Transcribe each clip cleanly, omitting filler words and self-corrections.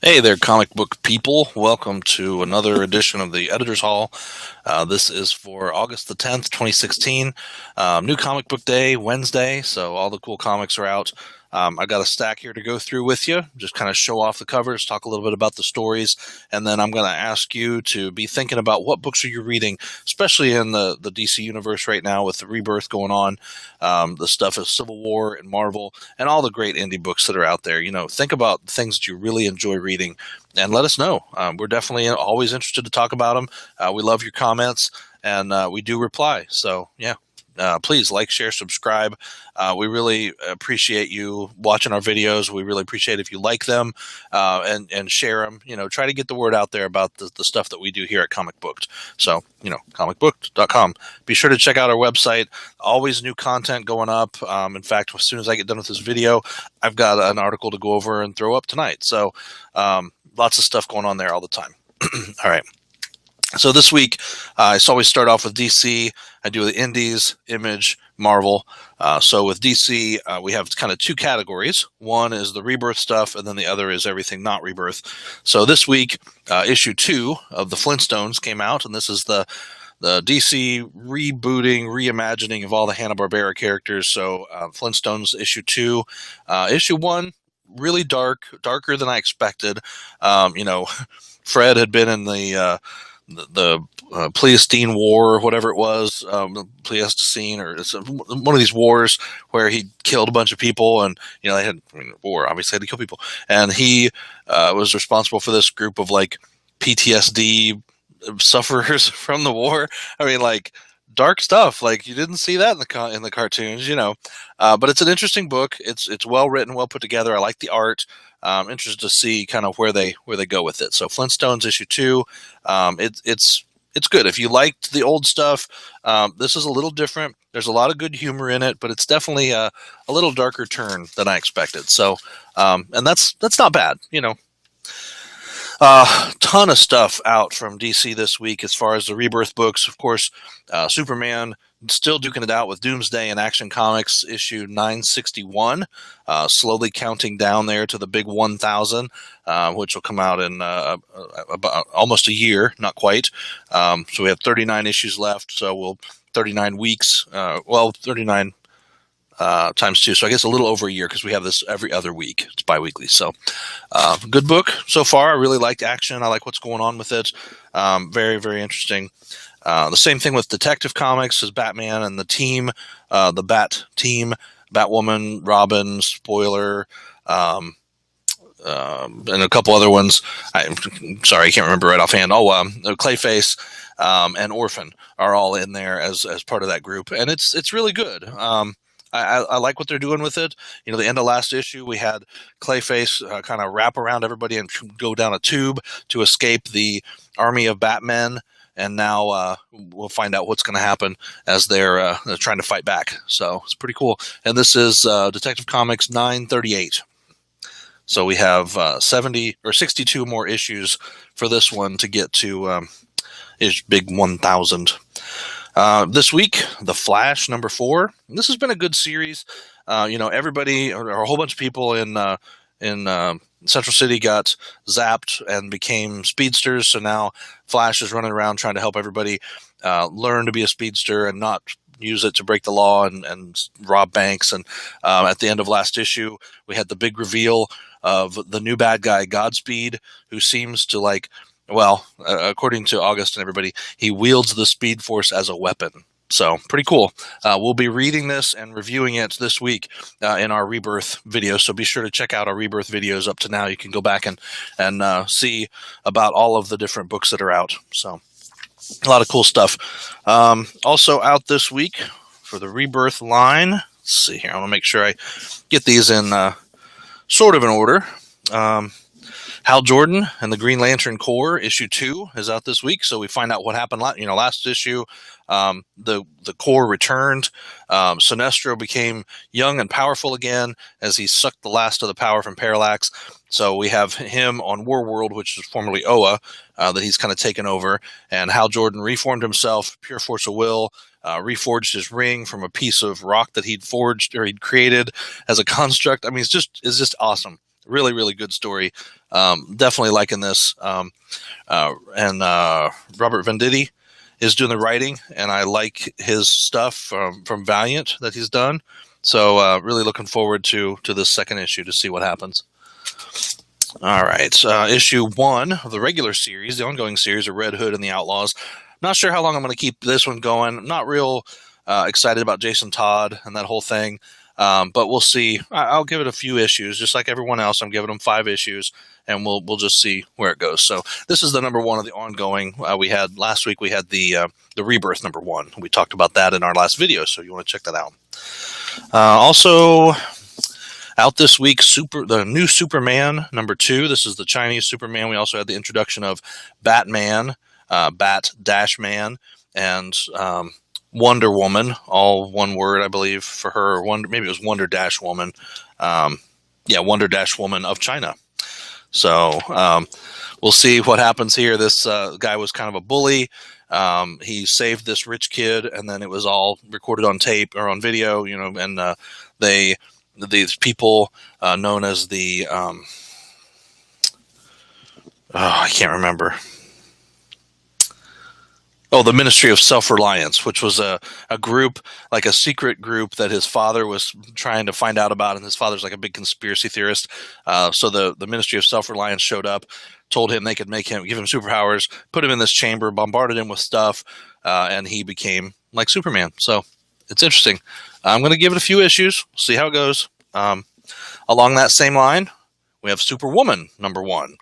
Hey there, comic book people. Welcome to another edition of the Editor's Hall. This is for August the 10th, 2016. New comic book day, Wednesday, so all the cool comics are out. I got a stack here to go through with you, just kind of show off the covers, talk a little bit about the stories, and then I'm going to ask you to be thinking about what books are you reading, especially in the DC universe right now with the Rebirth going on, the stuff of Civil War and Marvel, and all the great indie books that are out there. Think about things that you really enjoy reading and let us know. We're definitely always interested to talk about them. We love your comments, and we do reply. So, yeah. Please like, share, subscribe. We really appreciate you watching our videos. We really appreciate if you like them and share them. Try to get the word out there about the stuff that we do here at Comic Booked. So, comicbooked.com. Be sure to check out our website. Always new content going up. In fact, as soon as I get done with this video, I've got an article to go over and throw up tonight. So, lots of stuff going on there all the time. All right. So this week, I always start off with DC. I do the Indies, Image, Marvel. So with DC, we have kind of two categories. One is the Rebirth stuff, and then the other is everything not Rebirth. So this week, issue 2 of the Flintstones came out, and this is the DC rebooting, reimagining of all the Hanna-Barbera characters. So Flintstones issue 2. Issue 1, really darker than I expected. Fred had been in the Pleistocene War, or whatever it was, Pleistocene, or one of these wars where he killed a bunch of people, and they had war. Obviously, had to kill people, and he was responsible for this group of like PTSD sufferers from the war. Dark stuff. Like you didn't see that in the cartoons, But it's an interesting book. It's well written, well put together. I like the art. Interested to see kind of where they go with it. So Flintstones issue 2, it's good. If you liked the old stuff, this is a little different. There's a lot of good humor in it, but it's definitely a little darker turn than I expected. So, and that's not bad, Ton of stuff out from DC this week as far as the Rebirth books. Of course, Superman still duking it out with Doomsday and Action Comics issue 961, slowly counting down there to the big 1,000, which will come out in about almost a year, not quite. So we have 39 issues left, so 39 weeks, 39 times 2. So I guess a little over a year because we have this every other week. It's bi-weekly. So good book so far. I really liked Action. I like what's going on with it. Very, very interesting. The same thing with Detective Comics as Batman and the team, the Bat team, Batwoman, Robin, Spoiler, and a couple other ones. I'm sorry, I can't remember right offhand. Clayface and Orphan are all in there as part of that group, and it's really good. I like what they're doing with it. The end of last issue, we had Clayface kind of wrap around everybody and go down a tube to escape the army of Batmen. And now we'll find out what's going to happen as they're trying to fight back. So it's pretty cool. And this is Detective Comics 938. So we have 70 or 62 more issues for this one to get to his big 1,000. This week, The Flash number 4. This has been a good series. Everybody or a whole bunch of people in Central City got zapped and became speedsters. So now Flash is running around trying to help everybody learn to be a speedster and not use it to break the law and rob banks. And at the end of last issue, we had the big reveal of the new bad guy, Godspeed, who seems to according to August and everybody, he wields the Speed Force as a weapon. So pretty cool. We'll be reading this and reviewing it this week in our Rebirth video. So be sure to check out our Rebirth videos up to now. You can go back and see about all of the different books that are out. So a lot of cool stuff. Also out this week for the Rebirth line. Let's see here. I want to make sure I get these in sort of in order. Hal Jordan and the Green Lantern Corps issue 2 is out this week, so we find out what happened. Last issue, the Corps returned. Sinestro became young and powerful again as he sucked the last of the power from Parallax. So we have him on War World, which is formerly Oa, that he's kind of taken over. And Hal Jordan reformed himself, pure force of will, reforged his ring from a piece of rock that he'd forged or he'd created as a construct. It's just awesome. Really, really good story. Definitely liking this. And Robert Venditti is doing the writing, and I like his stuff from Valiant that he's done. So really looking forward to this second issue to see what happens. All right, issue 1 of the regular series, the ongoing series of Red Hood and the Outlaws. Not sure how long I'm going to keep this one going. I'm not real excited about Jason Todd and that whole thing, but we'll see. I'll give it a few issues, just like everyone else. I'm giving them 5 issues, and we'll just see where it goes. So this is the number 1 of the ongoing. We had last week. We had the Rebirth number 1. We talked about that in our last video, so you want to check that out. Also out this week, the new Superman number 2. This is the Chinese Superman. We also had the introduction of Batman, Bat-Man, and Wonder Woman, all one word, I believe, for her. Maybe it was Wonder-Woman. Wonder-Woman of China. So we'll see what happens here. This guy was kind of a bully. He saved this rich kid, and then it was all recorded on tape or on video, and these people known as the I can't remember. The Ministry of Self-Reliance, which was a group, like a secret group that his father was trying to find out about, and his father's like a big conspiracy theorist. So the Ministry of Self-Reliance showed up, told him they could give him superpowers, put him in this chamber, bombarded him with stuff, and he became like Superman. So it's interesting. I'm going to give it a few issues, see how it goes. Along that same line, we have Superwoman number 1.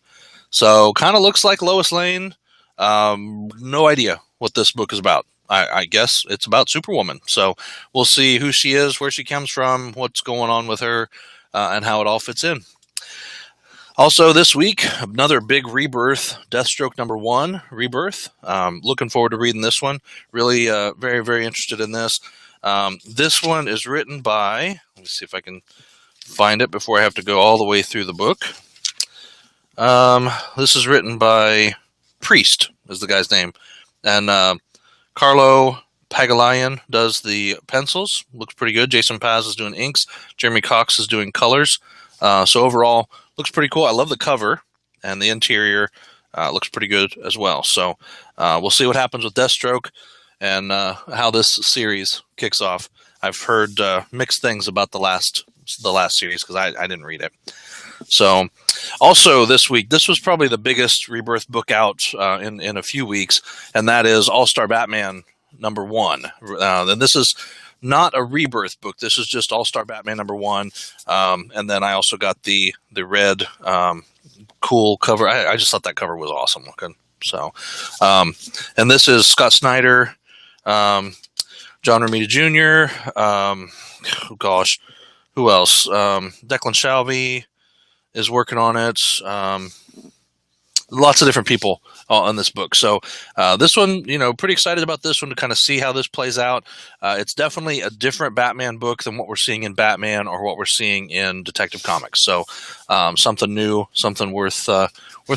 So kind of looks like Lois Lane. No idea what this book is about. I guess it's about Superwoman. So we'll see who she is, where she comes from, what's going on with her, and how it all fits in. Also this week, another big Rebirth, Deathstroke number 1, Rebirth. Looking forward to reading this one. Really very, very interested in this. This one is written by, let me see if I can find it before I have to go all the way through the book. This is written by Priest, is the guy's name. And Carlo Pagulayan does the pencils. Looks pretty good. Jason Paz is doing inks. Jeremy Cox is doing colors. So overall, looks pretty cool. I love the cover, and the interior looks pretty good as well. So we'll see what happens with Deathstroke and how this series kicks off. I've heard mixed things about the last series because I didn't read it. So also this week, this was probably the biggest Rebirth book out in a few weeks, and that is All-Star Batman number 1. And this is not a Rebirth book. This is just All-Star Batman number 1. And then I also got the red cool cover. I just thought that cover was awesome looking. So, and this is Scott Snyder, John Romita Jr., who else? Declan Shalvey is working on it. Lots of different people on this book. So this one, pretty excited about this one to kind of see how this plays out. It's definitely a different Batman book than what we're seeing in Batman or what we're seeing in Detective Comics. So something new, something worth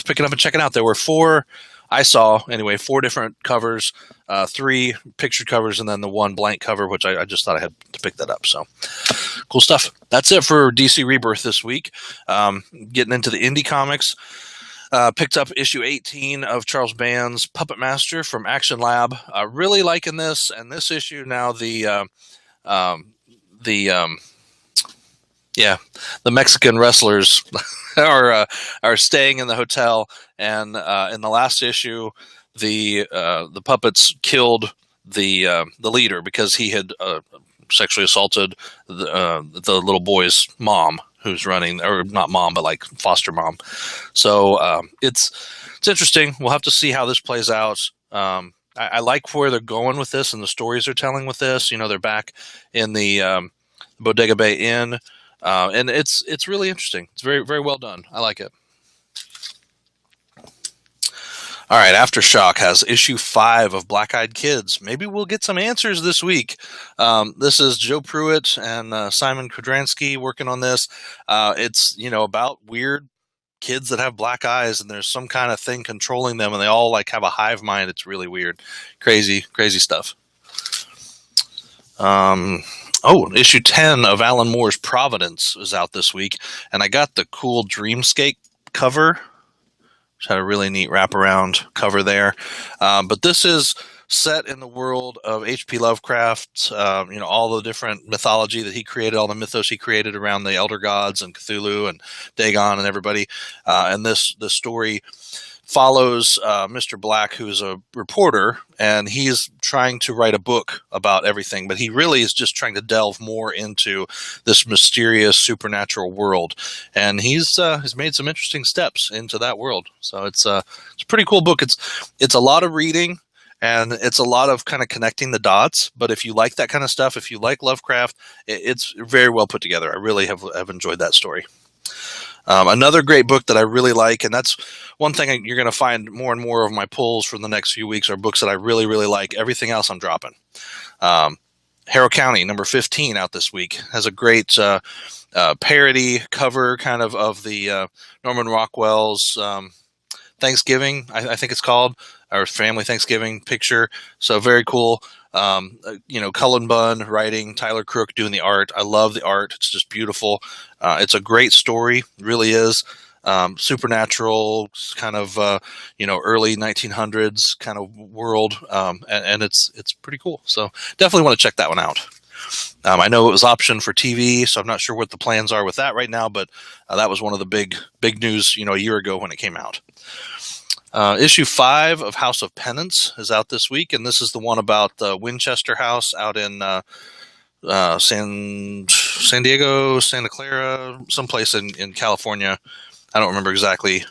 picking up and checking out. There were 4 different covers, 3 pictured covers, and then the 1 blank cover, which I just thought I had to pick that up. So cool stuff. That's it for DC Rebirth this week. Getting into the indie comics. Picked up issue 18 of Charles Band's Puppet Master from Action Lab. Really liking this, and this issue now the Mexican wrestlers are staying in the hotel, and in the last issue, the puppets killed the leader because he had sexually assaulted the little boy's mom, who's running, or not mom, but like foster mom. So it's interesting. We'll have to see how this plays out. I like where they're going with this and the stories they're telling with this. They're back in the Bodega Bay Inn, and it's really interesting. It's very, very well done. I like it. All right, Aftershock has issue 5 of Black Eyed Kids. Maybe we'll get some answers this week. This is Joe Pruitt and Simon Kudransky working on this. It's, about weird kids that have black eyes, and there's some kind of thing controlling them, and they all have a hive mind. It's really weird. Crazy, crazy stuff. Oh, issue 10 of Alan Moore's Providence is out this week, and I got the cool Dreamscape cover, which had a really neat wraparound cover there. But this is set in the world of H.P. Lovecraft, all the different mythology that he created, all the mythos he created around the Elder Gods and Cthulhu and Dagon and everybody. And this story follows Mr. Black, who's a reporter, and he's trying to write a book about everything, but he really is just trying to delve more into this mysterious supernatural world. And he's made some interesting steps into that world. So it's a pretty cool book. It's a lot of reading, and it's a lot of kind of connecting the dots. But if you like that kind of stuff, if you like Lovecraft, it's very well put together. I really have enjoyed that story. Another great book that I really like, and that's one thing you're going to find more and more of my pulls for the next few weeks, are books that I really, really like. Everything else I'm dropping. Harrow County, number 15, out this week, has a great parody cover kind of the Norman Rockwell's Thanksgiving, I think it's called, or Family Thanksgiving picture. So very cool. Cullen Bunn writing, Tyler Crook doing the art. I love the art. It's just beautiful. It's a great story. It really is. Supernatural kind of, early 1900s kind of world. And it's pretty cool. So definitely want to check that one out. I know it was optioned for TV, so I'm not sure what the plans are with that right now, but that was one of the big news, a year ago when it came out. Issue 5 of House of Penance is out this week, and this is the one about the Winchester House out in San Diego, Santa Clara, someplace in California. I don't remember exactly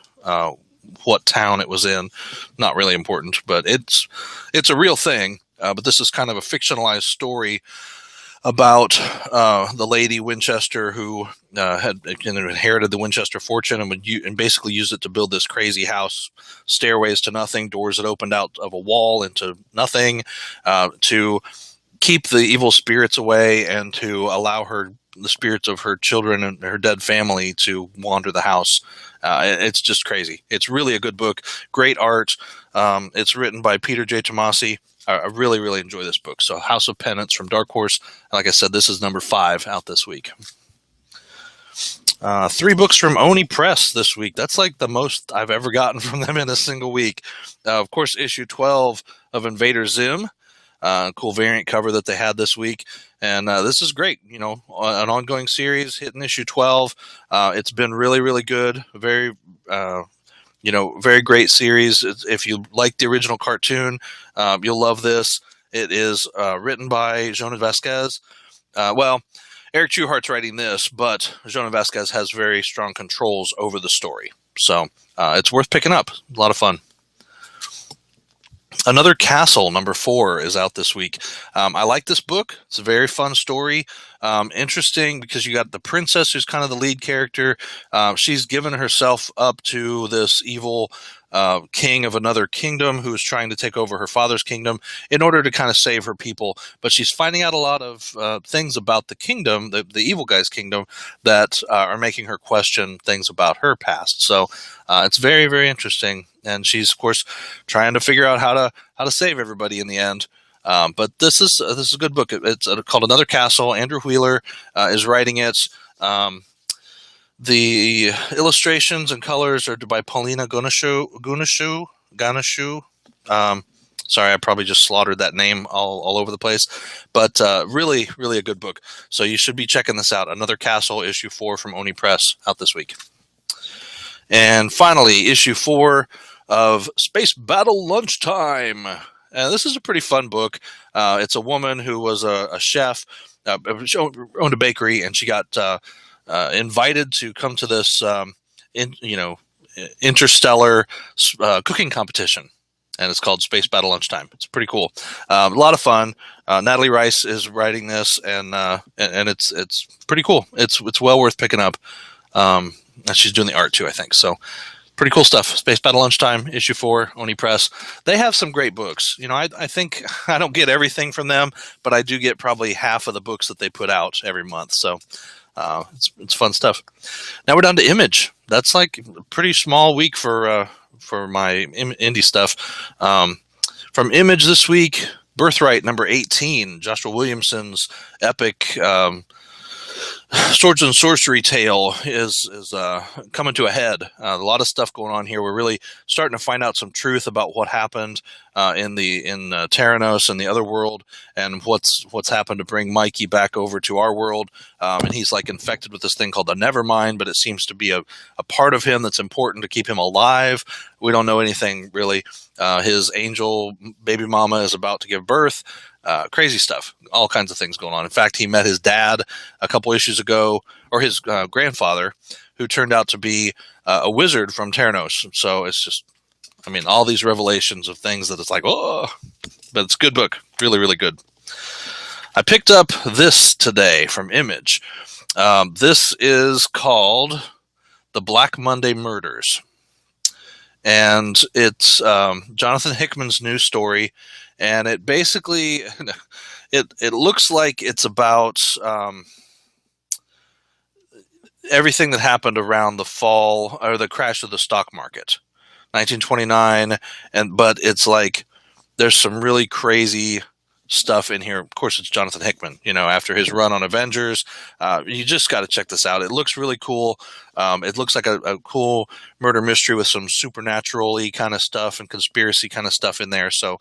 what town it was in. Not really important, but it's a real thing. But this is kind of a fictionalized story about the Lady Winchester who had inherited the Winchester fortune and basically used it to build this crazy house, stairways to nothing, doors that opened out of a wall into nothing, to keep the evil spirits away and to allow the spirits of her children and her dead family to wander the house. It's just crazy. It's really a good book. Great art. It's written by Peter J. Tomasi. I really, really enjoy this book. So House of Penance from Dark Horse. Like I said, this is number 5 out this week. 3 books from Oni Press this week. That's like the most I've ever gotten from them in a single week. Of course, issue 12 of Invader Zim. Cool variant cover that they had this week. And this is great. An ongoing series hitting issue 12. It's been really, really good. Very very great series. If you like the original cartoon, you'll love this. It is written by Jonas Vasquez. Eric Trueheart's writing this, but Jonas Vasquez has very strong controls over the story. So it's worth picking up. A lot of fun. Another Castle, number 4, is out this week. I like this book. It's a very fun story. Interesting because you got the princess who's kind of the lead character. She's given herself up to this evil king of another kingdom who is trying to take over her father's kingdom in order to kind of save her people. But she's finding out a lot of things about the kingdom, the evil guy's kingdom, that are making her question things about her past. So it's very, very interesting. And she's, of course, trying to figure out how to save everybody in the end. But this is a good book. It's called Another Castle. Andrew Wheeler is writing it. The illustrations and colors are by Paulina Ganeshu. Sorry, I probably just slaughtered that name all over the place. But really, really a good book. So you should be checking this out. Another Castle, issue 4 from Oni Press, out this week. And finally, issue 4 of Space Battle Lunchtime. And this is a pretty fun book. It's a woman who was a chef, she owned a bakery, and she got invited to come to this, interstellar cooking competition. And it's called Space Battle Lunchtime. It's pretty cool. A lot of fun. Natalie Rice is writing this, and it's pretty cool. It's well worth picking up. And she's doing the art too, I think. So pretty cool stuff. Space Battle Lunchtime, issue 4, Oni Press. They have some great books. I think I don't get everything from them, but I do get probably half of the books that they put out every month. So it's fun stuff. Now we're down to Image. That's like a pretty small week for my indie stuff. From Image this week, Birthright number 18, Joshua Williamson's epic swords and sorcery tale is coming to a head. A lot of stuff going on here. We're really starting to find out some truth about what happened in Terranos and the other world, and what's happened to bring Mikey back over to our world. And he's like infected with this thing called the Nevermind, but it seems to be a part of him that's important to keep him alive. We don't know anything really. His angel baby mama is about to give birth. Crazy stuff, all kinds of things going on. In fact, he met his dad a couple issues ago, or his grandfather, who turned out to be a wizard from Terranos. So it's just, I mean, all these revelations of things that it's like, oh, but it's a good book. Really, really good. I picked up this today from Image. This is called The Black Monday Murders. And it's Jonathan Hickman's new story. And it basically, it looks like it's about everything that happened around the fall or the crash of the stock market, 1929. But it's like there's some really crazy stuff in here. Of course, it's Jonathan Hickman, after his run on Avengers. You just got to check this out. It looks really cool. It looks like a cool murder mystery with some supernatural-y kind of stuff and conspiracy kind of stuff in there. So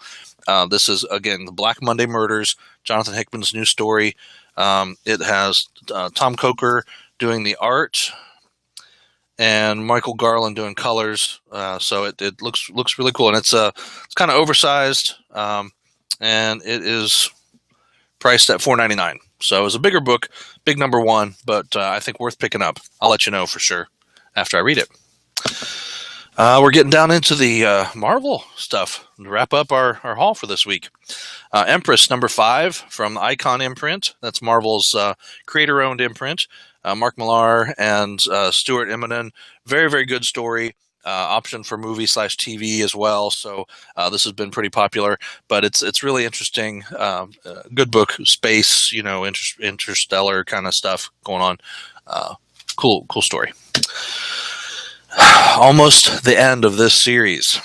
this is, again, The Black Monday Murders, Jonathan Hickman's new story. It has Tom Coker doing the art and Michael Garland doing colors. So it looks really cool. And it's kind of oversized. And it is priced at $4.99. So it's a bigger book, big number one, but I think worth picking up. I'll let you know for sure after I read it. We're getting down into the Marvel stuff to wrap up our haul for this week. Empress number 5 from Icon Imprint. That's Marvel's creator-owned imprint. Mark Millar and Stuart Immonen. Very, very good story. Option for movie/TV as well. So this has been pretty popular, but it's really interesting. Good book, space, interstellar kind of stuff going on. Cool story. Almost the end of this series.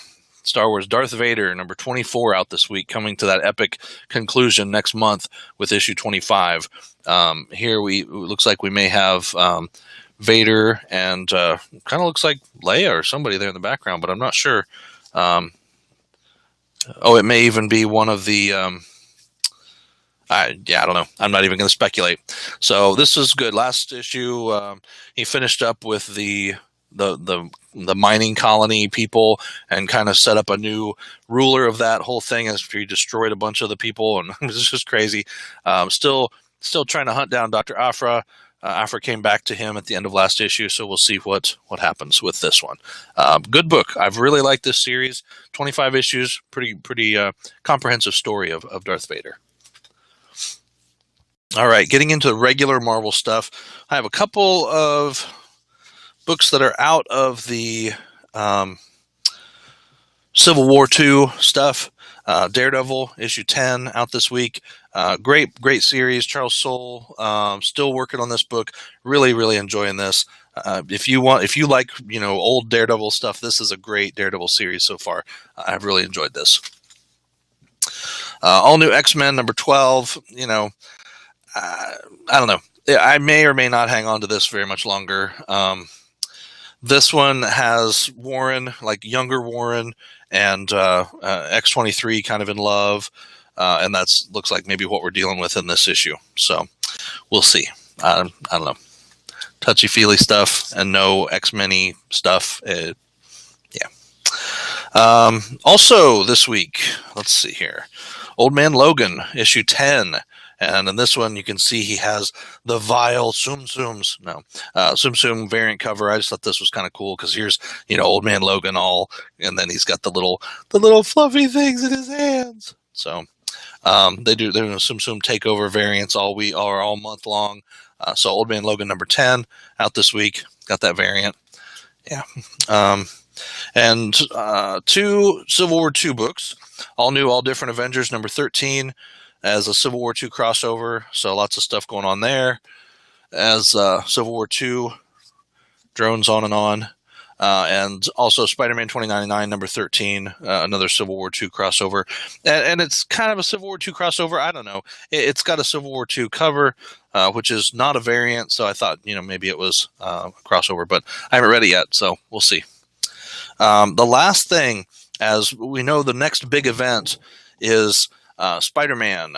Star Wars Darth Vader number 24 out this week, coming to that epic conclusion next month with issue 25. Here it looks like we may have Vader and kind of looks like Leia or somebody there in the background, but I'm not sure. It may even be one of the I don't know. I'm not even going to speculate. So this is good. Last issue, he finished up with the mining colony people and kind of set up a new ruler of that whole thing after he destroyed a bunch of the people, and it was just crazy. Still trying to hunt down Dr. Afra. Afra came back to him at the end of last issue, so we'll see what happens with this one. Good book. I've really liked this series. 25 issues, pretty comprehensive story of Darth Vader. All right, getting into regular Marvel stuff. I have a couple of books that are out of the Civil War II stuff. Daredevil issue 10 out this week. Great series. Charles Soule still working on this book. Really enjoying this. If you like old Daredevil stuff, this is a great Daredevil series so far. I've really enjoyed this. All new X-Men number 12. I don't know. I may or may not hang on to this very much longer. This one has Warren, like younger Warren, and X-23 kind of in love, and that's looks like maybe what we're dealing with in this issue. So we'll see. I don't know. Touchy-feely stuff and no X-Men-y stuff. Also this week, let's see here. Old Man Logan, issue 10. And in this one, you can see he has the vile Tsum Tsum variant cover. I just thought this was kind of cool because here's, Old Man Logan and then he's got the little fluffy things in his hands. So they're doing Tsum Tsum takeover variants all month long. So Old Man Logan number 10 out this week. Got that variant. Yeah. And 2 Civil War II books. All new, all different Avengers number 13. As a Civil War II crossover, so lots of stuff going on there. As Civil War II drones on and on. and also Spider-Man 2099 number 13, another Civil War II crossover, and it's kind of a Civil War II crossover. I don't know. It's got a Civil War II cover, which is not a variant, so I thought maybe it was a crossover, but I haven't read it yet, so we'll see. The last thing, as we know, the next big event is Spider-Man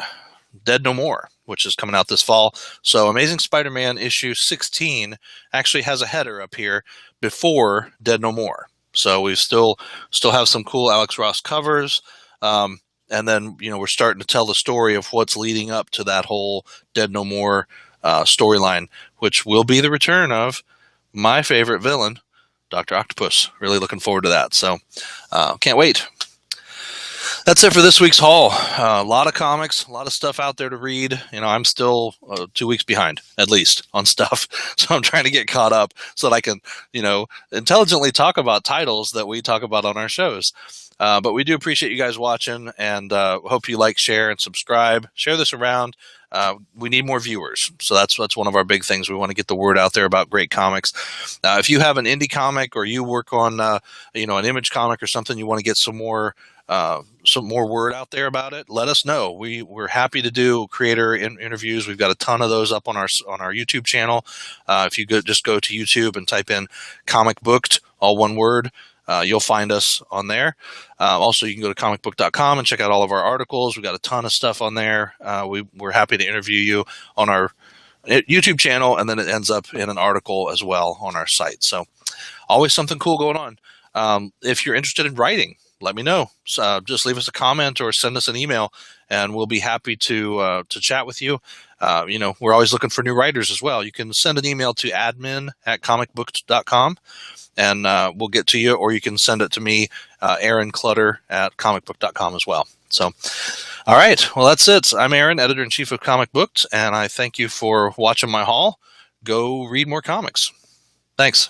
Dead No More, which is coming out this fall. So Amazing Spider-Man issue 16 actually has a header up here before Dead No More. So we still have some cool Alex Ross covers. And then, we're starting to tell the story of what's leading up to that whole Dead No More storyline, which will be the return of my favorite villain, Dr. Octopus. Really looking forward to that. So can't wait. That's it for this week's haul. A lot of comics, a lot of stuff out there to read. I'm still 2 weeks behind, at least, on stuff. So I'm trying to get caught up so that I can, intelligently talk about titles that we talk about on our shows. But we do appreciate you guys watching, and hope you like, share, and subscribe. Share this around. We need more viewers. So that's one of our big things. We want to get the word out there about great comics. If you have an indie comic, or you work on, an Image comic or something, you want to get some more word out there about it, let us know. We're happy to do creator interviews. We've got a ton of those up on our YouTube channel. If you just go to YouTube and type in Comic Booked, all one word, you'll find us on there. Also, you can go to comicbook.com and check out all of our articles. We've got a ton of stuff on there. We're happy to interview you on our YouTube channel, and then it ends up in an article as well on our site. So always something cool going on. If you're interested in writing, let me know. So just leave us a comment or send us an email, and we'll be happy to chat with you. We're always looking for new writers as well. You can send an email to admin@comicbook.com, and we'll get to you, or you can send it to me, Aaron Clutter @comicbook.com as well. So, all right. Well, that's it. I'm Aaron, editor-in-chief of Comic Booked, and I thank you for watching my haul. Go read more comics. Thanks.